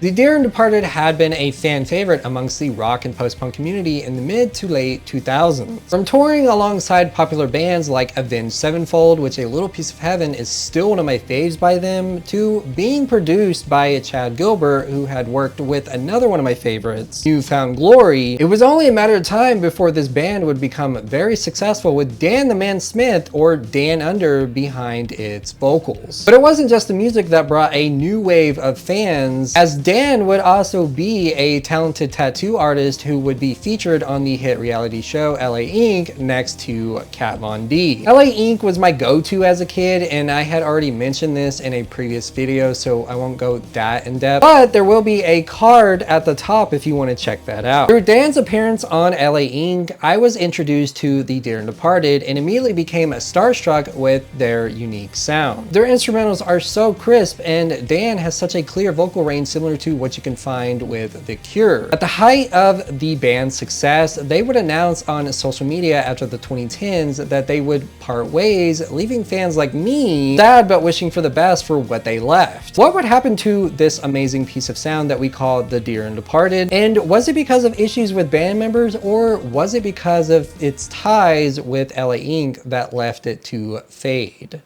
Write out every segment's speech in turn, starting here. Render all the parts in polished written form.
The Dear and Departed had been a fan favorite amongst the rock and post-punk community in the mid to late 2000s. From touring alongside popular bands like Avenged Sevenfold, which A Little Piece of Heaven is still one of my faves by them, to being produced by Chad Gilbert, who had worked with another one of my favorites, New Found Glory, it was only a matter of time before this band would become very successful with Dan the Man Smith, or Dan Under, behind its vocals. But it wasn't just the music that brought a new wave of fans, as Dan would also be a talented tattoo artist who would be featured on the hit reality show LA Ink. next to Kat Von D. LA Ink. was my go-to as a kid, and I had already mentioned this in a previous video, so I won't go that in depth, but there will be a card at the top if you want to check that out. Through Dan's appearance on LA Ink., I was introduced to the Dear and Departed and immediately became starstruck with their unique sound. Their instrumentals are so crisp, and Dan has such a clear vocal range similar to what you can find with The Cure. At the height of the band's success, they would announce on social media after the 2010s that they would part ways, leaving fans like me sad but wishing for the best for what they left. What would happen to this amazing piece of sound that we call the Dear and Departed? And was it because of issues with band members, or was it because of its ties with LA Ink. that left it to fade?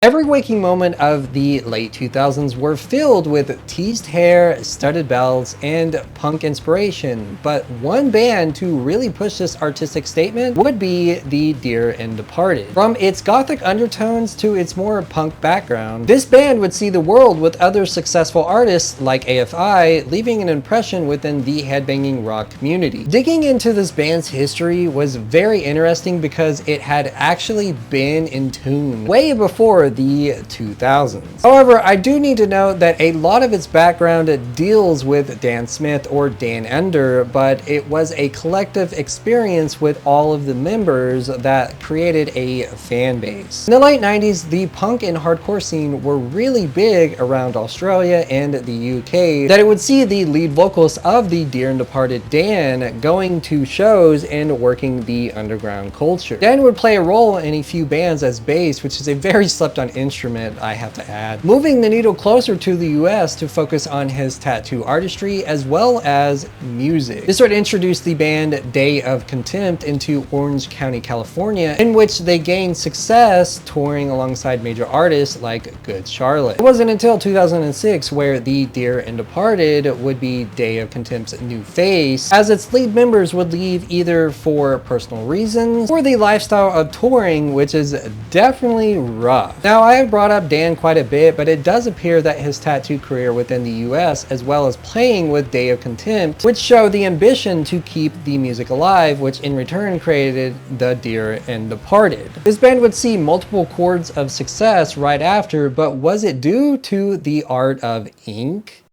Every waking moment of the late 2000s were filled with teased hair, studded belts, and punk inspiration, but one band to really push this artistic statement would be the Dear and Departed. From its gothic undertones to its more punk background, this band would see the world with other successful artists like AFI, leaving an impression within the headbanging rock community. Digging into this band's history was very interesting because it had actually been in tune way before the 2000s. However, I do need to note that a lot of its background deals with Dan Smith or Dan Under, but it was a collective experience with all of the members that created a fan base. In the late 90s, the punk and hardcore scene were really big around Australia and the UK, that it would see the lead vocalist of the Dear and Departed, Dan, going to shows and working the underground culture. Dan would play a role in a few bands as bass, which is a very slept on instrument, I have to add, moving the needle closer to the US to focus on his tattoo artistry as well as music. This would introduce the band Day of Contempt into Orange County, California, in which they gained success touring alongside major artists like Good Charlotte. It wasn't until 2006 where the Dear and Departed would be Day of Contempt's new face, as its lead members would leave either for personal reasons or the lifestyle of touring, which is definitely rough. Now, I have brought up Dan quite a bit, but it does appear that his tattoo career within the US, as well as playing with Day of Contempt, would show the ambition to keep the music alive, which in return created the Dear and Departed. This band would see multiple chords of success right after, but was it due to the art of ink?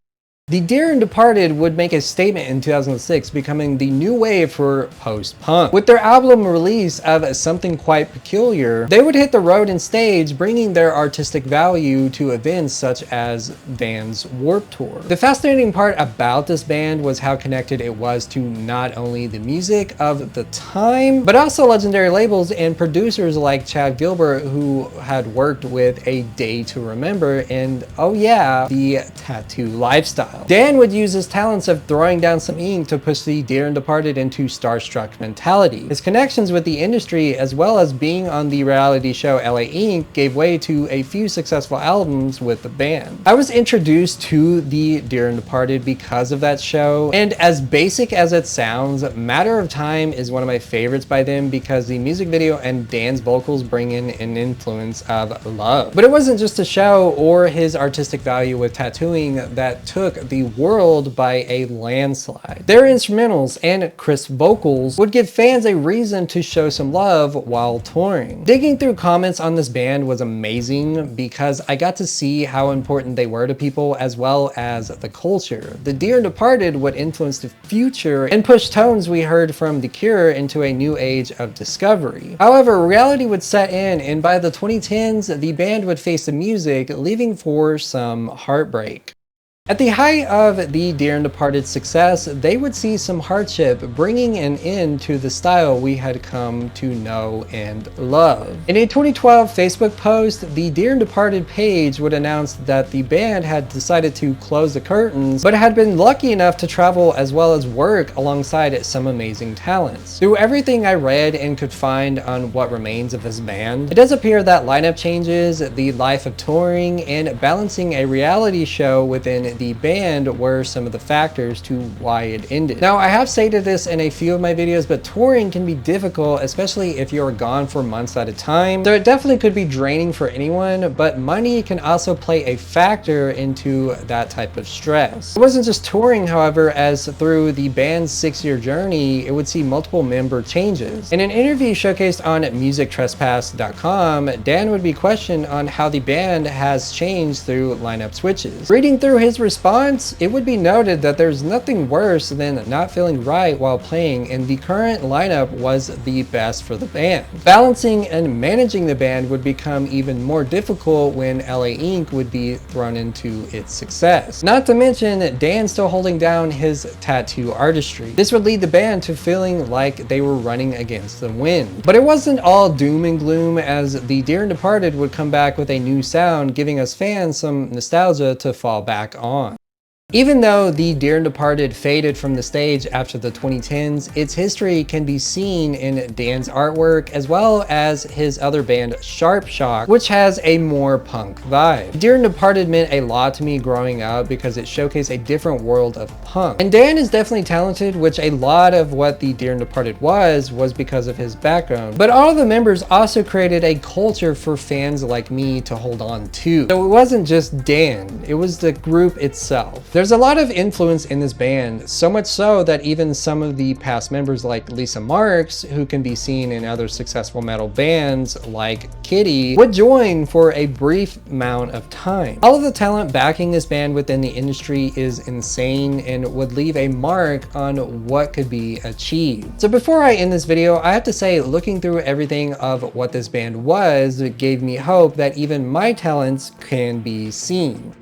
The Dear and Departed would make a statement in 2006, becoming the new wave for post-punk. With their album release of Something Quite Peculiar, they would hit the road and stage, bringing their artistic value to events such as Vans Warped Tour. The fascinating part about this band was how connected it was to not only the music of the time, but also legendary labels and producers like Chad Gilbert, who had worked with A Day to Remember and, oh yeah, the Tattoo Lifestyle. Dan would use his talents of throwing down some ink to push the Dear and Departed into starstruck mentality. His connections with the industry, as well as being on the reality show LA Ink., gave way to a few successful albums with the band. I was introduced to the Dear and Departed because of that show, and as basic as it sounds, Matter of Time is one of my favorites by them because the music video and Dan's vocals bring in an influence of love. But it wasn't just the show or his artistic value with tattooing that took the world by a landslide. Their instrumentals and crisp vocals would give fans a reason to show some love while touring. Digging through comments on this band was amazing because I got to see how important they were to people as well as the culture. The Dear and Departed would influence the future and push tones we heard from The Cure into a new age of discovery. However, reality would set in, and by the 2010s, the band would face the music, leaving for some heartbreak. At the height of the Dear and Departed success, they would see some hardship, bringing an end to the style we had come to know and love. In a 2012 Facebook post, the Dear and Departed page would announce that the band had decided to close the curtains, but had been lucky enough to travel as well as work alongside some amazing talents. Through everything I read and could find on what remains of this band, it does appear that lineup changes, the life of touring, and balancing a reality show within the band were some of the factors to why it ended. Now, I have stated this in a few of my videos, but touring can be difficult, especially if you're gone for months at a time. So it definitely could be draining for anyone, but money can also play a factor into that type of stress. It wasn't just touring, however, as through the band's 6-year journey, it would see multiple member changes. In an interview showcased on musictrespass.com, Dan would be questioned on how the band has changed through lineup switches. Reading through his response, it would be noted that there's nothing worse than not feeling right while playing, and the current lineup was the best for the band. Balancing and managing the band would become even more difficult when LA Ink would be thrown into its success. Not to mention Dan still holding down his tattoo artistry. This would lead the band to feeling like they were running against the wind. But it wasn't all doom and gloom, as the Dear and Departed would come back with a new sound, giving us fans some nostalgia to fall back on. Even though the Dear and Departed faded from the stage after the 2010s, its history can be seen in Dan's artwork as well as his other band Sharp Shock, which has a more punk vibe. Dear and Departed meant a lot to me growing up because it showcased a different world of punk. And Dan is definitely talented, which a lot of what the Dear and Departed was because of his background. But all of the members also created a culture for fans like me to hold on to. So it wasn't just Dan, it was the group itself. There's a lot of influence in this band, so much so that even some of the past members like Lisa Marks, who can be seen in other successful metal bands like Kitty, would join for a brief amount of time. All of the talent backing this band within the industry is insane and would leave a mark on what could be achieved. So before I end this video, I have to say, looking through everything of what this band was, it gave me hope that even my talents can be seen.